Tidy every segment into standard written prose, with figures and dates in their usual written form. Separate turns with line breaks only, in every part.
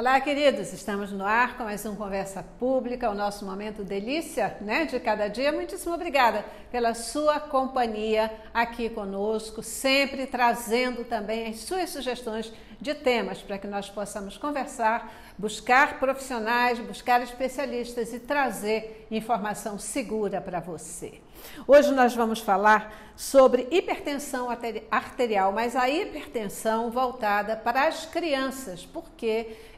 Olá, queridos, estamos no ar com mais um Conversa Pública, o nosso momento delícia, né, de cada dia. Muitíssimo obrigada pela sua companhia aqui conosco, sempre trazendo também as suas sugestões de temas para que nós possamos conversar, buscar profissionais, buscar especialistas e trazer informação segura para você. Hoje nós vamos falar sobre hipertensão arterial, mas a hipertensão voltada para as crianças, porque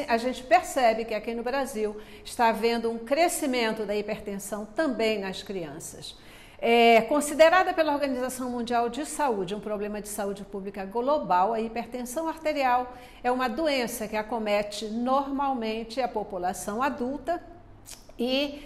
a gente percebe que aqui no Brasil está havendo um crescimento da hipertensão também nas crianças. Considerada pela Organização Mundial de Saúde um problema de saúde pública global, a hipertensão arterial é uma doença que acomete normalmente a população adulta e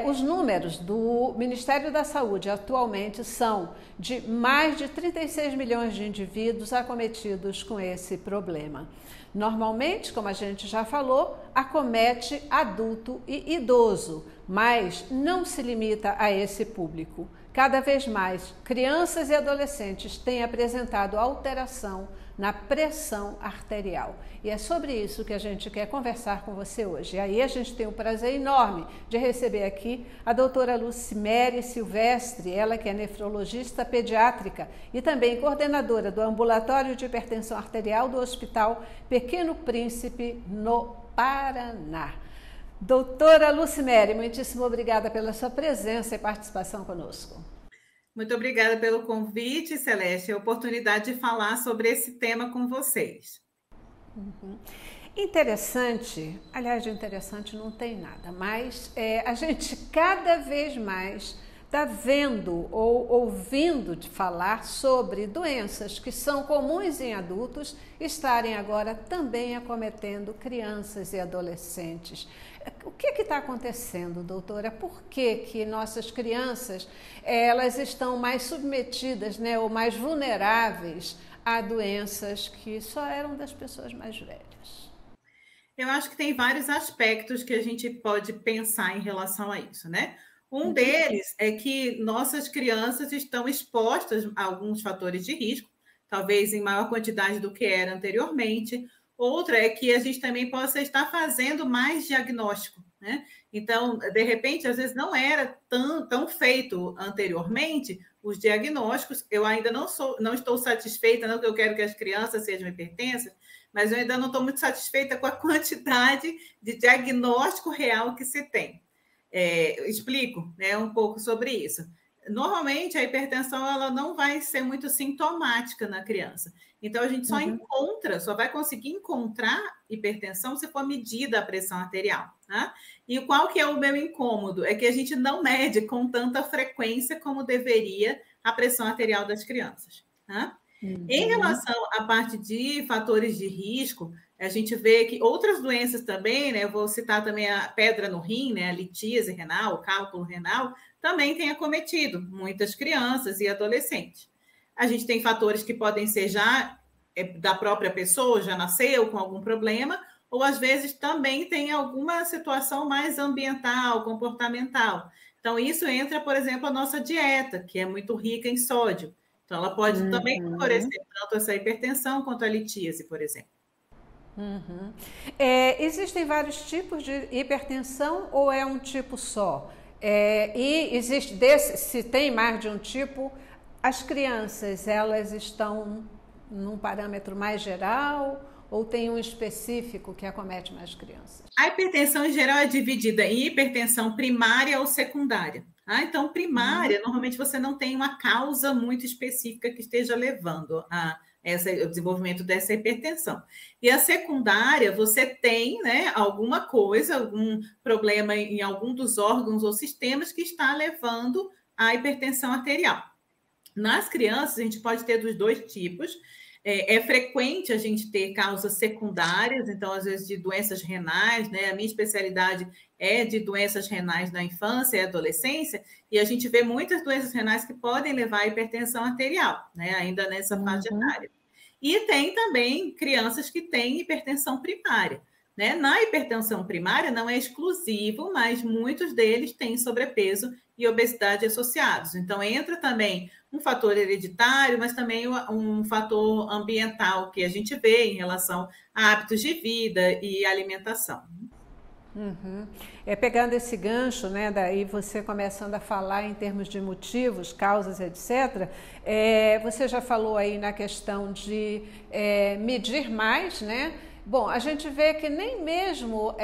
os números do Ministério da Saúde atualmente são de mais de 36 milhões de indivíduos acometidos com esse problema. Normalmente, como a gente já falou, acomete adulto e idoso, mas não se limita a esse público. Cada vez mais, crianças e adolescentes têm apresentado alteração na pressão arterial. E é sobre isso que a gente quer conversar com você hoje. E aí a gente tem o prazer enorme de receber aqui a doutora Lucimere Silvestre, ela que é nefrologista pediátrica e também coordenadora do Ambulatório de Hipertensão Arterial do Hospital Pequeno Príncipe, no Paraná. Doutora Lucimere, muitíssimo obrigada pela sua presença e participação conosco.
Muito obrigada pelo convite, Celeste, a oportunidade de falar sobre esse tema com vocês.
Interessante, aliás, de interessante não tem nada, mas a gente cada vez mais está vendo ou ouvindo de falar sobre doenças que são comuns em adultos estarem agora também acometendo crianças e adolescentes. O que está acontecendo, doutora? Por que nossas crianças elas estão mais submetidas, né, ou mais vulneráveis a doenças que só eram das pessoas mais velhas?
Eu acho que tem vários aspectos que a gente pode pensar em relação a isso, né? Um deles é que nossas crianças estão expostas a alguns fatores de risco, talvez em maior quantidade do que era anteriormente. Outra é que a gente também possa estar fazendo mais diagnóstico, né? Então, de repente, às vezes não era tão feito anteriormente os diagnósticos. Eu ainda não estou satisfeita, não que eu quero que as crianças sejam hipertensas, mas eu ainda não estou muito satisfeita com a quantidade de diagnóstico real que se tem. Explico, né, um pouco sobre isso. Normalmente, a hipertensão ela não vai ser muito sintomática na criança. Então, a gente só vai conseguir encontrar hipertensão se for medida a pressão arterial. Tá? E qual que é o meu incômodo? É que a gente não mede com tanta frequência como deveria a pressão arterial das crianças. Tá? Em relação à parte de fatores de risco, a gente vê que outras doenças também, né? Eu vou citar também a pedra no rim, né? A litíase renal, o cálculo renal, também tem acometido muitas crianças e adolescentes. A gente tem fatores que podem ser já da própria pessoa, já nasceu com algum problema, ou às vezes também tem alguma situação mais ambiental, comportamental. Então, isso entra, por exemplo, a nossa dieta, que é muito rica em sódio. Então, ela pode também favorecer tanto essa hipertensão quanto a litíase, por exemplo.
Existem vários tipos de hipertensão ou é um tipo só? E existe se tem mais de um tipo, as crianças elas estão num parâmetro mais geral ou tem um específico que acomete mais crianças?
A hipertensão em geral é dividida em hipertensão primária ou secundária. Então, primária, normalmente você não tem uma causa muito específica que esteja levando o desenvolvimento dessa hipertensão. E a secundária, você tem, né, alguma coisa, algum problema em algum dos órgãos ou sistemas que está levando à hipertensão arterial. Nas crianças, a gente pode ter dos dois tipos. É frequente a gente ter causas secundárias, então, às vezes, de doenças renais, né? A minha especialidade é de doenças renais na infância e adolescência, e a gente vê muitas doenças renais que podem levar à hipertensão arterial, né? Ainda nessa faixa etária. E tem também crianças que têm hipertensão primária, né? Na hipertensão primária não é exclusivo, mas muitos deles têm sobrepeso e obesidade associados. Então, entra também um fator hereditário, mas também um fator ambiental que a gente vê em relação a hábitos de vida e alimentação.
Uhum. Pegando esse gancho, né, daí você começando a falar em termos de motivos, causas, etc., você já falou aí na questão de medir mais, né? Bom, a gente vê que nem mesmo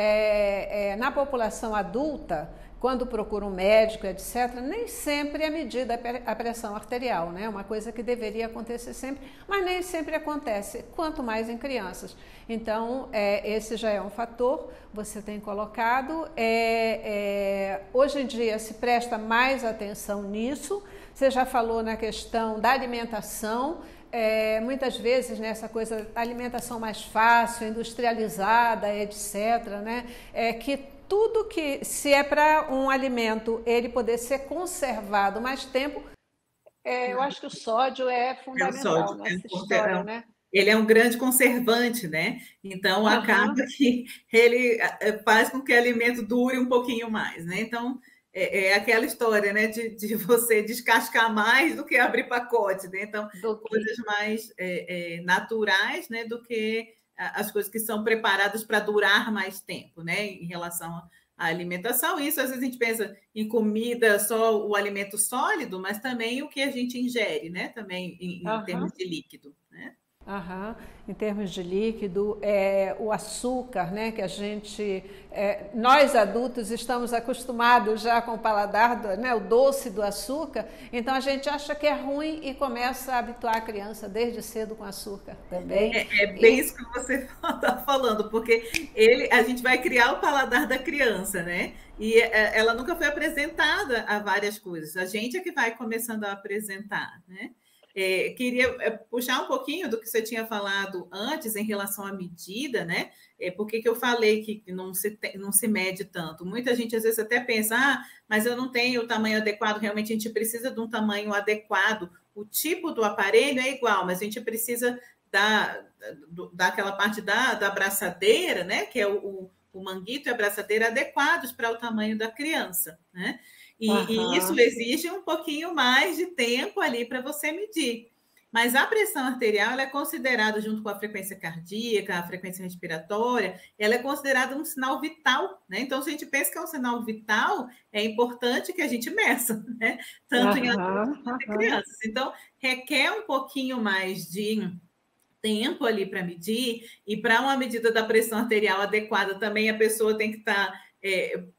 na população adulta, quando procura um médico, etc., nem sempre é medida a pressão arterial, né? Uma coisa que deveria acontecer sempre, mas nem sempre acontece, quanto mais em crianças. Então, esse já é um fator, você tem colocado. Hoje em dia se presta mais atenção nisso, você já falou na questão da alimentação, muitas vezes nessa coisa, alimentação mais fácil, industrializada, etc., né? Que tudo que, se é para um alimento ele poder ser conservado mais tempo, eu acho que o sódio é fundamental nessa história, né?
Ele é um grande conservante, né? Então, acaba que ele faz com que o alimento dure um pouquinho mais, né? Então, é aquela história, né? De você descascar mais do que abrir pacote, né? Então, coisas mais naturais, né? Do que as coisas que são preparadas para durar mais tempo, né? Em relação à alimentação. Isso, às vezes, a gente pensa em comida, só o alimento sólido, mas também o que a gente ingere, né? Também em termos de líquido, né?
Em termos de líquido, o açúcar, né, que a gente, nós adultos estamos acostumados já com o paladar, né, o doce do açúcar, então a gente acha que é ruim e começa a habituar a criança desde cedo com açúcar também.
É bem isso que você está falando, porque a gente vai criar o paladar da criança, né? E ela nunca foi apresentada a várias coisas, a gente é que vai começando a apresentar, né? Queria puxar um pouquinho do que você tinha falado antes em relação à medida, né? Por que eu falei que não se mede tanto? Muita gente às vezes até pensa, mas eu não tenho o tamanho adequado, realmente a gente precisa de um tamanho adequado. O tipo do aparelho é igual, mas a gente precisa daquela parte da abraçadeira, né? Que é o manguito e a abraçadeira adequados para o tamanho da criança, né? E isso exige um pouquinho mais de tempo ali para você medir. Mas a pressão arterial ela é considerada, junto com a frequência cardíaca, a frequência respiratória, ela é considerada um sinal vital, né? Então, se a gente pensa que é um sinal vital, é importante que a gente meça, né? Tanto em adultos quanto em crianças. Então, requer um pouquinho mais de tempo ali para medir, e para uma medida da pressão arterial adequada também a pessoa tem que estar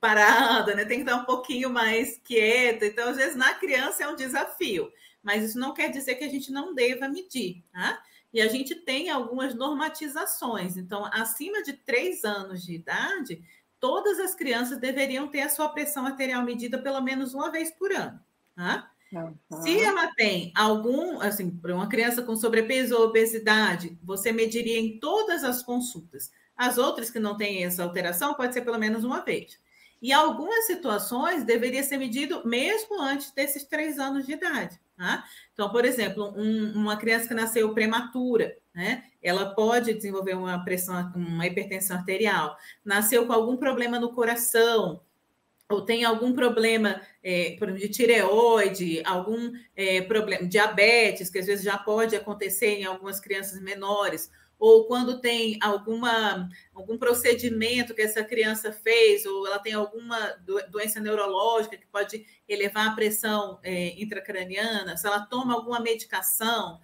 parada, né? Tem que estar um pouquinho mais quieta. Então, às vezes, na criança é um desafio, mas isso não quer dizer que a gente não deva medir, tá? E a gente tem algumas normatizações. Então, acima de 3 anos de idade, todas as crianças deveriam ter a sua pressão arterial medida pelo menos uma vez por ano, tá? Se ela tem assim, para uma criança com sobrepeso ou obesidade, você mediria em todas as consultas. As outras que não têm essa alteração, pode ser pelo menos uma vez. E algumas situações deveria ser medido mesmo antes desses 3 anos de idade. Tá? Então, por exemplo, uma criança que nasceu prematura, né? Ela pode desenvolver uma hipertensão arterial, nasceu com algum problema no coração, ou tem algum problema de tireoide, algum problema, diabetes, que às vezes já pode acontecer em algumas crianças menores, ou quando tem algum procedimento que essa criança fez, ou ela tem alguma doença neurológica que pode elevar a pressão intracraniana, se ela toma alguma medicação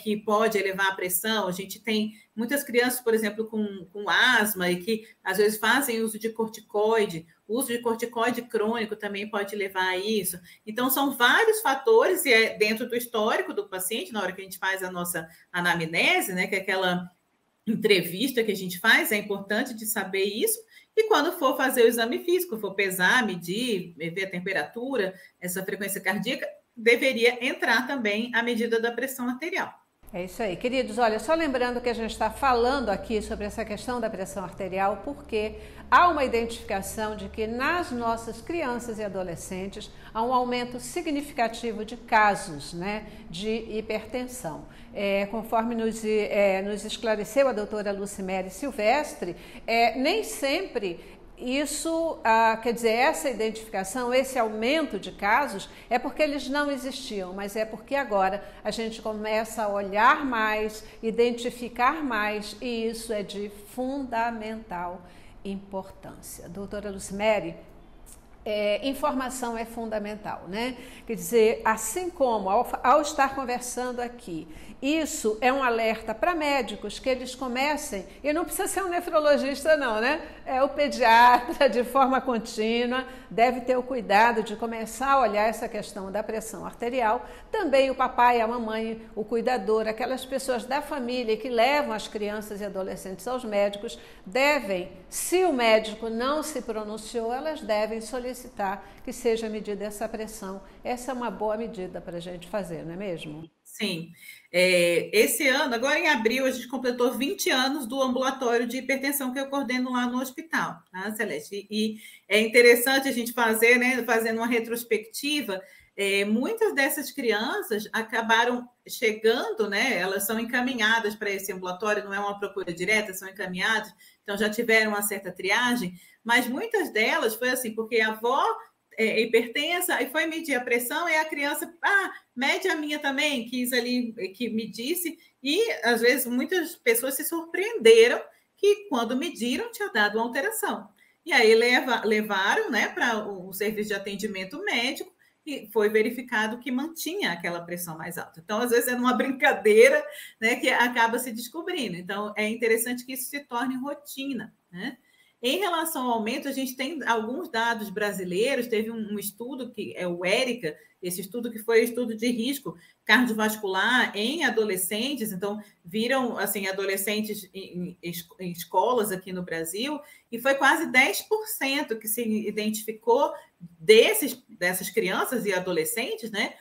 que pode elevar a pressão. A gente tem muitas crianças, por exemplo, com asma e que às vezes fazem uso de corticoide. O uso de corticoide crônico também pode levar a isso. Então, são vários fatores, e é dentro do histórico do paciente, na hora que a gente faz a nossa anamnese, né, que é aquela entrevista que a gente faz, é importante de saber isso. E quando for fazer o exame físico, for pesar, medir, ver a temperatura, essa frequência cardíaca, deveria entrar também a medida da pressão arterial.
É isso aí, queridos. Olha, só lembrando que a gente está falando aqui sobre essa questão da pressão arterial porque há uma identificação de que nas nossas crianças e adolescentes há um aumento significativo de casos, né, de hipertensão. Conforme nos esclareceu a doutora Lucimere Silvestre, nem sempre isso, quer dizer, essa identificação, esse aumento de casos é porque eles não existiam, mas é porque agora a gente começa a olhar mais, identificar mais, e isso é de fundamental importância. Doutora Lucimere, informação é fundamental, né? Quer dizer, assim como ao estar conversando aqui, isso é um alerta para médicos que eles comecem, e não precisa ser um nefrologista não, né? O pediatra, de forma contínua, deve ter o cuidado de começar a olhar essa questão da pressão arterial. Também o papai, a mamãe, o cuidador, aquelas pessoas da família que levam as crianças e adolescentes aos médicos, devem, se o médico não se pronunciou, elas devem solicitar que seja medida essa pressão. Essa é uma boa medida para a gente fazer, não é mesmo?
Sim. Esse ano, agora em abril, a gente completou 20 anos do ambulatório de hipertensão que eu coordeno lá no hospital, tá, Celeste? E é interessante a gente fazer, né, fazendo uma retrospectiva, muitas dessas crianças acabaram chegando, né, elas são encaminhadas para esse ambulatório, não é uma procura direta, são encaminhadas, então já tiveram uma certa triagem, mas muitas delas foi assim, porque a avó hipertensa, e foi medir a pressão, e a criança, mede a minha também, quis ali, que me disse, e às vezes muitas pessoas se surpreenderam que quando mediram tinha dado uma alteração. E aí levaram, né, para o serviço de atendimento médico, e foi verificado que mantinha aquela pressão mais alta. Então, às vezes, é uma brincadeira, né, que acaba se descobrindo. Então, é interessante que isso se torne rotina, né? Em relação ao aumento, a gente tem alguns dados brasileiros, teve um estudo que é o ERICA, esse estudo que foi estudo de risco cardiovascular em adolescentes, então viram assim adolescentes em escolas aqui no Brasil, e foi quase 10% que se identificou dessas crianças e adolescentes, né,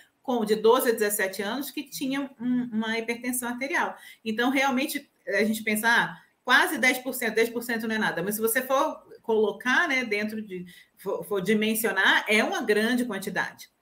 de 12 a 17 anos, que tinham uma hipertensão arterial. Então, realmente, a gente pensa, quase 10% não é nada, mas se você for colocar, né, for dimensionar, é uma grande quantidade.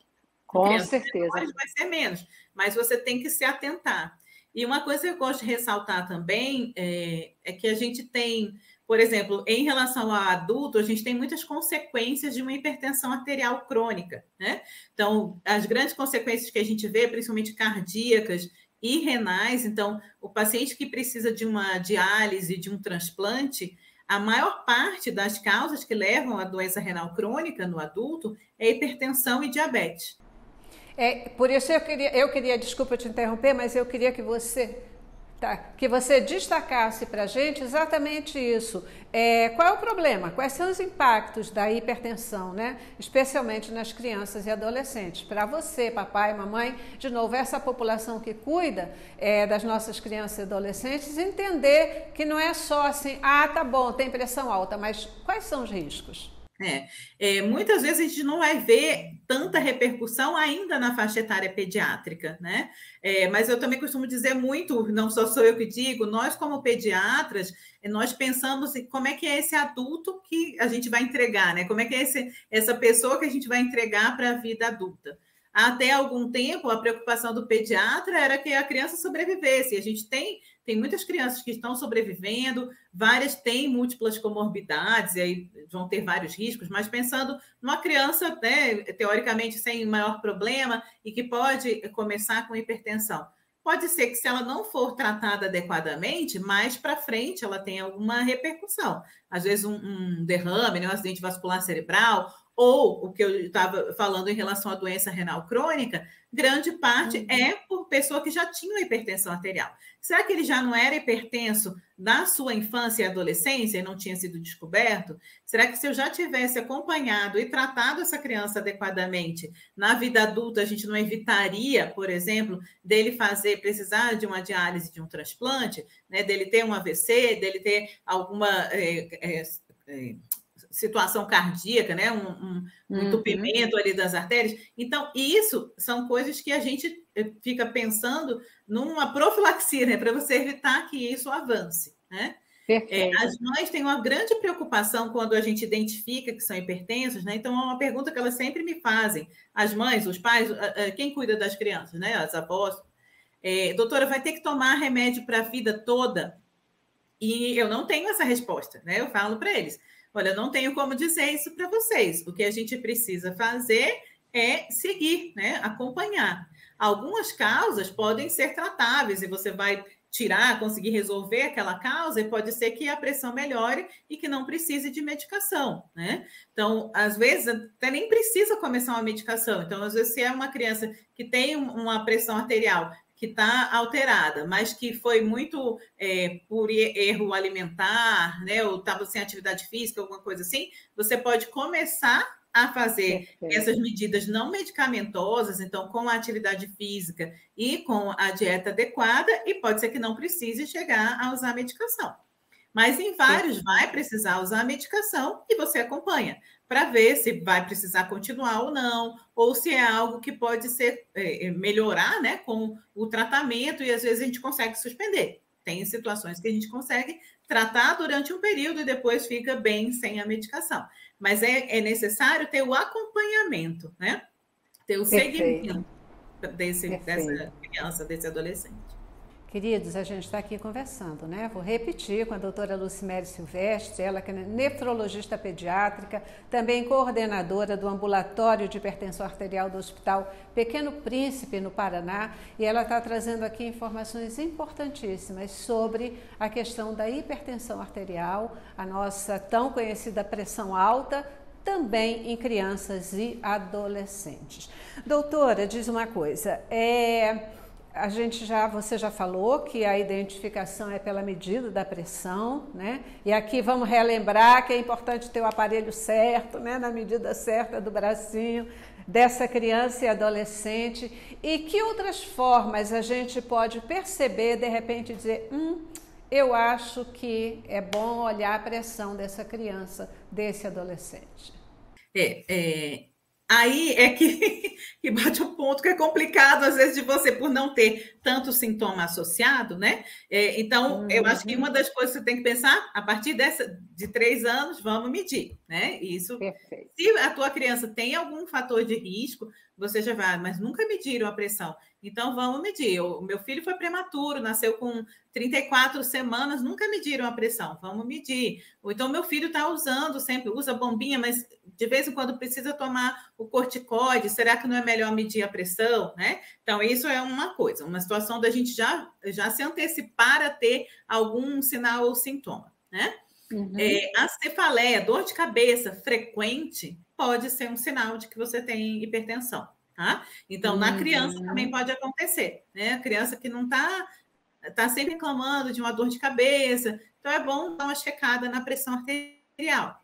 Com certeza.
Vai ser menos, mas você tem que se atentar. E uma coisa que eu gosto de ressaltar também é que a gente tem, por exemplo, em relação ao adulto, a gente tem muitas consequências de uma hipertensão arterial crônica, né? Então, as grandes consequências que a gente vê, principalmente cardíacas e renais, então, o paciente que precisa de uma diálise, de um transplante, a maior parte das causas que levam à doença renal crônica no adulto é hipertensão e diabetes.
Por isso eu queria, desculpa te interromper, mas eu queria que você destacasse para a gente exatamente isso. Qual é o problema? Quais são os impactos da hipertensão, né? Especialmente nas crianças e adolescentes? Para você, papai, mamãe, de novo, essa população que cuida das nossas crianças e adolescentes, entender que não é só assim, tá bom, tem pressão alta, mas quais são os riscos?
Muitas vezes a gente não vai ver tanta repercussão ainda na faixa etária pediátrica, né? Mas eu também costumo dizer muito, não sou eu que digo, nós como pediatras, nós pensamos em como é que é esse adulto que a gente vai entregar, né? Como é que é essa pessoa que a gente vai entregar para a vida adulta. Até algum tempo, a preocupação do pediatra era que a criança sobrevivesse. A gente tem muitas crianças que estão sobrevivendo, várias têm múltiplas comorbidades, e aí vão ter vários riscos, mas pensando numa criança, né, teoricamente sem maior problema e que pode começar com hipertensão. Pode ser que, se ela não for tratada adequadamente, mais para frente ela tenha alguma repercussão. Às vezes um derrame, né, um acidente vascular cerebral, ou o que eu estava falando em relação à doença renal crônica, grande parte é por pessoa que já tinha uma hipertensão arterial. Será que ele já não era hipertenso na sua infância e adolescência e não tinha sido descoberto? Será que, se eu já tivesse acompanhado e tratado essa criança adequadamente na vida adulta, a gente não evitaria, por exemplo, dele precisar de uma diálise, de um transplante, né, dele ter um AVC, dele ter alguma situação cardíaca, né? Um entupimento ali das artérias. Então, isso são coisas que a gente fica pensando numa profilaxia, né? Para você evitar que isso avance, né? As mães têm uma grande preocupação quando a gente identifica que são hipertensos, né? Então, é uma pergunta que elas sempre me fazem. As mães, os pais, quem cuida das crianças, né? As avós. Doutora, vai ter que tomar remédio para a vida toda? E eu não tenho essa resposta, né? Eu falo para eles. Olha, não tenho como dizer isso para vocês. O que a gente precisa fazer é seguir, né? Acompanhar. Algumas causas podem ser tratáveis e você vai tirar, conseguir resolver aquela causa e pode ser que a pressão melhore e que não precise de medicação, né? Então, às vezes, até nem precisa começar uma medicação. Então, às vezes, se é uma criança que tem uma pressão arterial que está alterada, mas que foi muito por erro alimentar, né? Ou estava sem atividade física, alguma coisa assim, você pode começar a fazer essas medidas não medicamentosas, então com a atividade física e com a dieta adequada, e pode ser que não precise chegar a usar medicação. Mas em vários vai precisar usar a medicação e você acompanha para ver se vai precisar continuar ou não, ou se é algo que pode ser melhorar, né, com o tratamento, e às vezes a gente consegue suspender. Tem situações que a gente consegue tratar durante um período e depois fica bem sem a medicação. Mas é necessário ter o acompanhamento, né? Ter o seguimento dessa criança, desse adolescente.
Queridos, a gente está aqui conversando, né? Vou repetir com a doutora Lucimere Silvestre, ela que é nefrologista pediátrica, também coordenadora do ambulatório de hipertensão arterial do Hospital Pequeno Príncipe, no Paraná, e ela está trazendo aqui informações importantíssimas sobre a questão da hipertensão arterial, a nossa tão conhecida pressão alta, também em crianças e adolescentes. Doutora, diz uma coisa, você já falou que a identificação é pela medida da pressão, né? E aqui vamos relembrar que é importante ter o aparelho certo, né? Na medida certa do bracinho dessa criança e adolescente. E que outras formas a gente pode perceber, de repente, dizer, eu acho que é bom olhar a pressão dessa criança, desse adolescente?
Aí é que bate o ponto que é complicado, às vezes, de você, por não ter tanto sintoma associado, né? Então, eu acho que uma das coisas que você tem que pensar, a partir de 3 anos, vamos medir, né? Isso. Perfeito. Se a tua criança tem algum fator de risco, você já vai, mas nunca mediram a pressão. Então, vamos medir. O meu filho foi prematuro, nasceu com 34 semanas, nunca mediram a pressão. Vamos medir. Ou então, meu filho está usando sempre, usa bombinha, mas de vez em quando precisa tomar o corticoide. Será que não é melhor medir a pressão, né? Então, isso é uma coisa, uma situação da gente já se antecipar a ter algum sinal ou sintoma, né? A cefaleia, dor de cabeça frequente, pode ser um sinal de que você tem hipertensão. Tá? Então, na criança também pode acontecer, né? A criança que não tá sempre reclamando de uma dor de cabeça, então é bom dar uma checada na pressão arterial.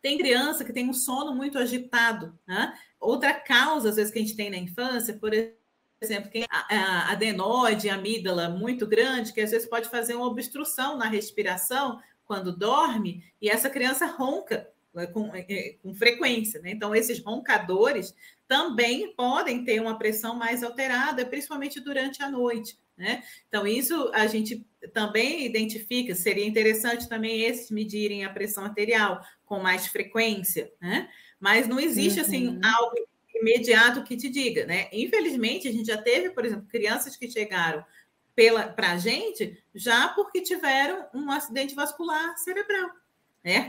Tem criança que tem um sono muito agitado, né? Outra causa, às vezes, que a gente tem na infância, por exemplo, quem a adenoide, a amígdala muito grande, que às vezes pode fazer uma obstrução na respiração quando dorme, e essa criança ronca com frequência, né? Então, esses roncadores também podem ter uma pressão mais alterada, principalmente durante a noite, né? Então, isso a gente também identifica, seria interessante também esses medirem a pressão arterial com mais frequência, né? Mas não existe, assim, algo imediato que te diga, né? Infelizmente, a gente já teve, por exemplo, crianças que chegaram para a gente já porque tiveram um acidente vascular cerebral.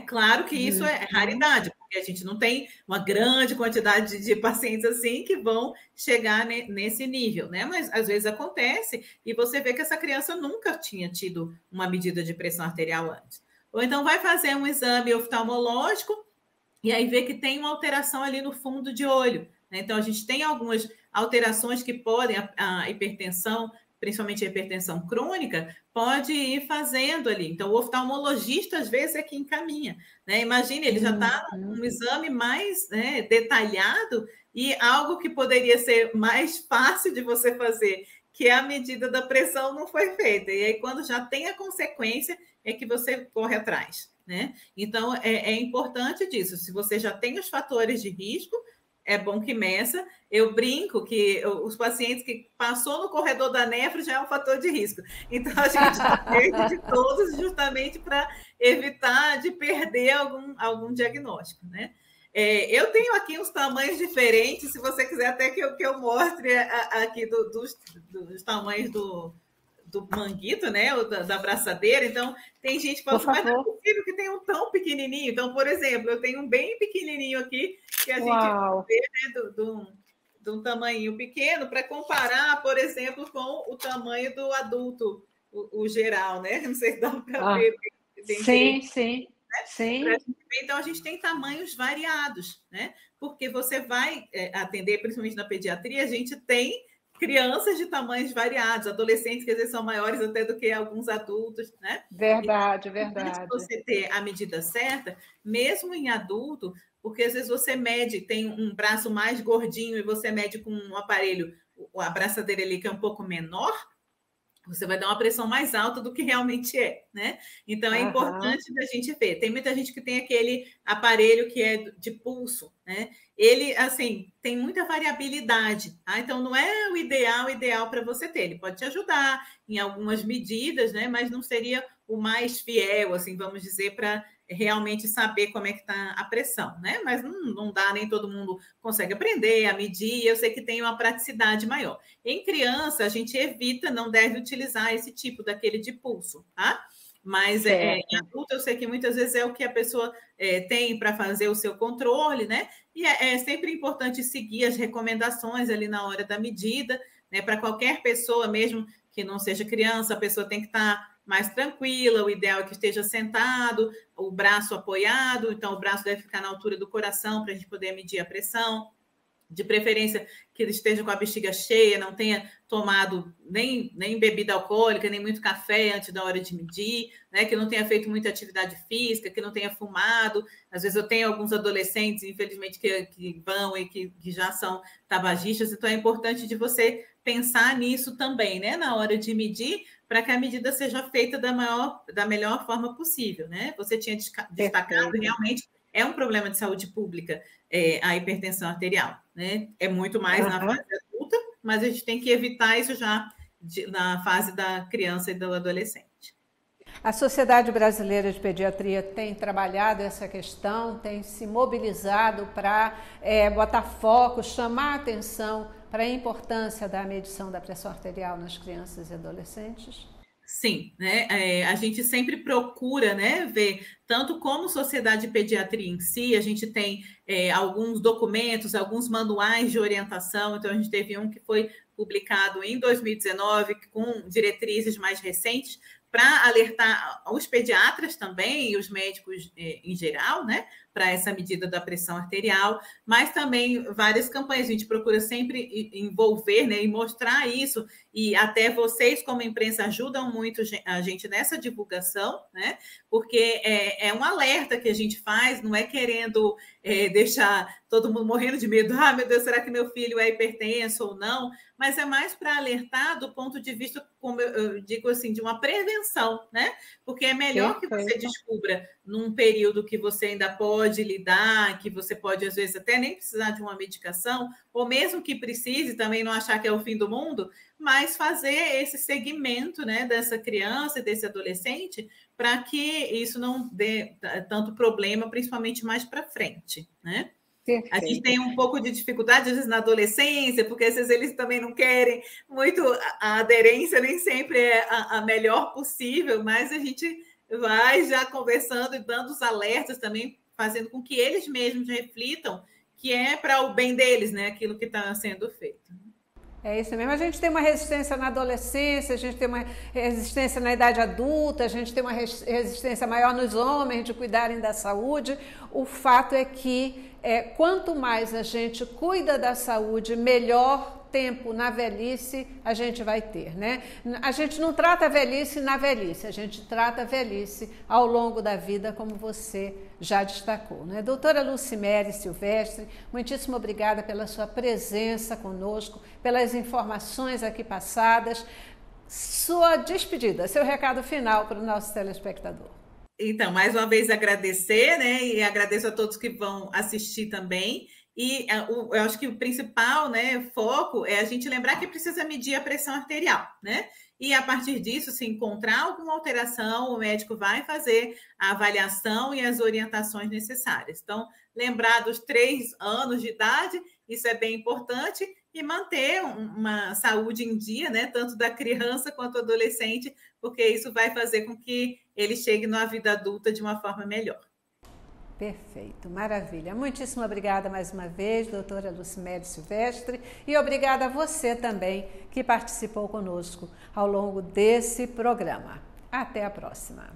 Claro que isso é raridade, porque a gente não tem uma grande quantidade de pacientes assim que vão chegar nesse nível, né? Mas às vezes acontece e você vê que essa criança nunca tinha tido uma medida de pressão arterial antes. Ou então vai fazer um exame oftalmológico e aí vê que tem uma alteração ali no fundo de olho, né? Então a gente tem algumas alterações que podem, a hipertensão, principalmente a hipertensão crônica, pode ir fazendo ali. Então, o oftalmologista, às vezes, é que encaminha, né? Imagine, ele já está num exame mais, né, detalhado e algo que poderia ser mais fácil de você fazer, que é a medida da pressão, não foi feita. E aí, quando já tem a consequência, é que você corre atrás, né? Então, é importante disso. Se você já tem os fatores de risco, é bom que meça. Eu brinco que os pacientes que passou no corredor da nefro já é um fator de risco. Então, a gente perde de todos justamente para evitar de perder algum diagnóstico, né? Eu tenho aqui uns tamanhos diferentes, se você quiser até que eu mostre aqui dos tamanhos do manguito, né? Ou da braçadeira. Então, tem gente que fala assim, mas não é possível que tenha um tão pequenininho. Então, por exemplo, eu tenho um bem pequenininho aqui, que a gente vê, né, de um tamanho pequeno, para comparar, por exemplo, com o tamanho do adulto, o geral, né? Não sei se dá para ver.
Sim, sim. Sim.
Então, a gente tem tamanhos variados, né? Porque você vai atender, principalmente na pediatria, a gente tem crianças de tamanhos variados, adolescentes que às vezes são maiores até do que alguns adultos, né?
Verdade,
então,
verdade.
Você ter a medida certa, mesmo em adulto, porque às vezes você mede, tem um braço mais gordinho e você mede com um aparelho, a braçadeira ali que é um pouco menor, você vai dar uma pressão mais alta do que realmente é, né? Então, é importante da gente ver. Tem muita gente que tem aquele aparelho que é de pulso, né? Ele, assim, tem muita variabilidade, tá? Então, não é o ideal para você ter. Ele pode te ajudar em algumas medidas, né? Mas não seria o mais fiel, assim, vamos dizer, para realmente saber como é que está a pressão, né? Mas não dá, nem todo mundo consegue aprender a medir, eu sei que tem uma praticidade maior. Em criança, a gente evita, não deve utilizar esse tipo daquele de pulso, tá? Mas em adulto, eu sei que muitas vezes é o que a pessoa tem para fazer o seu controle, né? E é sempre importante seguir as recomendações ali na hora da medida, né? Para qualquer pessoa, mesmo que não seja criança, a pessoa tem que estar mais tranquila, o ideal é que esteja sentado, o braço apoiado, então o braço deve ficar na altura do coração para a gente poder medir a pressão. De preferência que ele esteja com a bexiga cheia, não tenha tomado nem bebida alcoólica, nem muito café antes da hora de medir, né? Que não tenha feito muita atividade física, que não tenha fumado. Às vezes eu tenho alguns adolescentes, infelizmente, que vão e que já são tabagistas, então é importante de você pensar nisso também, né? Na hora de medir, para que a medida seja feita da melhor forma possível, né? Você tinha destacado realmente é um problema de saúde pública, a hipertensão arterial, né? É muito mais na fase adulta, mas a gente tem que evitar isso já na fase da criança e do adolescente.
A Sociedade Brasileira de Pediatria tem trabalhado essa questão, tem se mobilizado para botar foco, chamar atenção para a importância da medição da pressão arterial nas crianças e adolescentes?
Sim, né? A gente sempre procura, né, ver, tanto como Sociedade de Pediatria em si, a gente tem alguns documentos, alguns manuais de orientação, então a gente teve um que foi publicado em 2019, com diretrizes mais recentes, para alertar os pediatras também e os médicos em geral, né, para essa medida da pressão arterial, mas também várias campanhas. A gente procura sempre envolver, né, e mostrar isso, e até vocês, como imprensa, ajudam muito a gente nessa divulgação, né, porque é um alerta que a gente faz, não é querendo deixar todo mundo morrendo de medo, meu Deus, será que meu filho é hipertenso ou não? Mas é mais para alertar do ponto de vista, como eu digo assim, de uma prevenção, né? Porque é melhor que você descubra num período que você ainda pode lidar, que você pode, às vezes, até nem precisar de uma medicação, ou mesmo que precise, também não achar que é o fim do mundo, mas fazer esse segmento, né, dessa criança e desse adolescente para que isso não dê tanto problema, principalmente mais para frente, né? Perfeito. A gente tem um pouco de dificuldade, às vezes, na adolescência, porque às vezes eles também não querem muito, a aderência nem sempre é a melhor possível, mas a gente vai já conversando e dando os alertas também, fazendo com que eles mesmos reflitam que é para o bem deles, né, aquilo que está sendo feito.
É isso mesmo. A gente tem uma resistência na adolescência, a gente tem uma resistência na idade adulta, a gente tem uma resistência maior nos homens de cuidarem da saúde. O fato é que quanto mais a gente cuida da saúde, melhor tempo na velhice a gente vai ter, né? A gente não trata a velhice na velhice, a gente trata a velhice ao longo da vida, como você já destacou, né? Doutora Lucimere Silvestre, muitíssimo obrigada pela sua presença conosco, pelas informações aqui passadas. Sua despedida, seu recado final para o nosso telespectador.
Então, mais uma vez agradecer, né? E agradeço a todos que vão assistir também. E eu acho que o principal, né, foco é a gente lembrar que precisa medir a pressão arterial, né? E a partir disso, se encontrar alguma alteração, o médico vai fazer a avaliação e as orientações necessárias. Então, lembrar dos 3 anos de idade isso é bem importante, e manter uma saúde em dia, né, tanto da criança quanto do adolescente, porque isso vai fazer com que ele chegue na vida adulta de uma forma melhor.
Perfeito, maravilha. Muitíssimo obrigada mais uma vez, doutora Lucimede Silvestre, e obrigada a você também que participou conosco ao longo desse programa. Até a próxima.